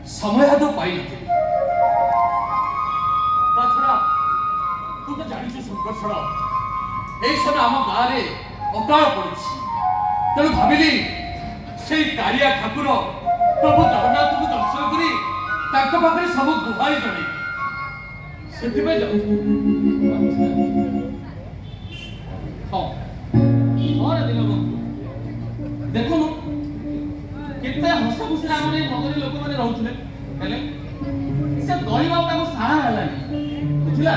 समय तो पाई नथिली ताछड़ा तू तो जानिଛୁ संकर्षण এই সময় ଆମ ଗାଁରେ ଅକାଳ ପଡ଼ିଛି ତେଣୁ ଭାବିଲି ସେଇ କାଳିଆ ଠାକୁର ପ୍ରଭୁ ଜଗନ୍ନାଥଙ୍କୁ ଦର୍ଶନ କରି ତାଙ୍କ ପାଖରେ ସବୁ ଗୁହାରି ଜଣେଇବି ସେଥିପାଇଁ ଯାଉଥିଲି। ହଁ ହଁ ରେ ଦିନବନ୍ଧୁ ଦେଖୁନୁ କେତେ ହସ ଖୁସିରେ ଆମର ଏଇ ନଗରୀ ଲୋକମାନେ ରହୁଥିଲେ ହେଲେ ସେ ଦୈବ ତାକୁ ସାହା ହେଲାନି ବୁଝିଲା।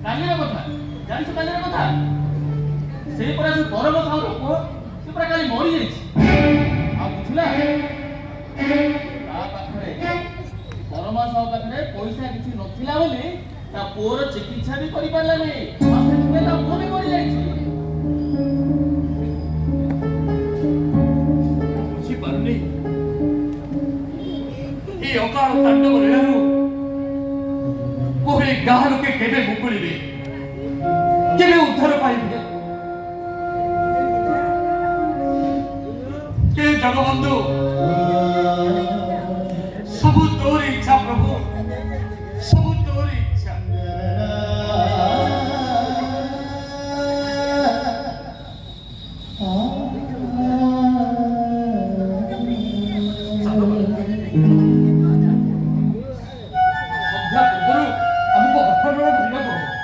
କାଲିର କଥା ଜାଣିଛ କାଲିର କଥା ସେଇ ପରା ଯୋଉ ପରମ ସାହୁର ପୁଅ ସେ ପରା କାଲି ମରିଯାଇଛି ଆଉ ବୁଝିଲା ତା ପାଖରେ ପରମ ସାହୁ ପାଖରେ ପଇସା କିଛି ନଥିଲା ବୋଲି ତା ପୁଅର ଚିକିତ୍ସା ବି କରିପାରିଲାନି ଆଉ ସେଥିପାଇଁ ତା ପୁଅ ବି ମରିଯାଇଛି। ବୁଝିପାରୁନି এই ଅକାଳ ତାଣ୍ଡବ ଲୀଳାରୁ କୋହେ ଗାଁ ଲୋକେ କେବେ ମୁକୁଳିବେ କେବେ ଉଦ୍ଧାର ପାଇବେ କେ ଜଗବନ୍ଧୁ ସବୁ ତୋର ଇଚ୍ଛା ପ୍ରଭୁ ସବୁ ତୋର ଇଚ୍ଛା। ସନ୍ଧ୍ୟା ପୂର୍ବରୁ ଆମକୁ ଅର୍ଥରଣ କରିବାକୁ ହବ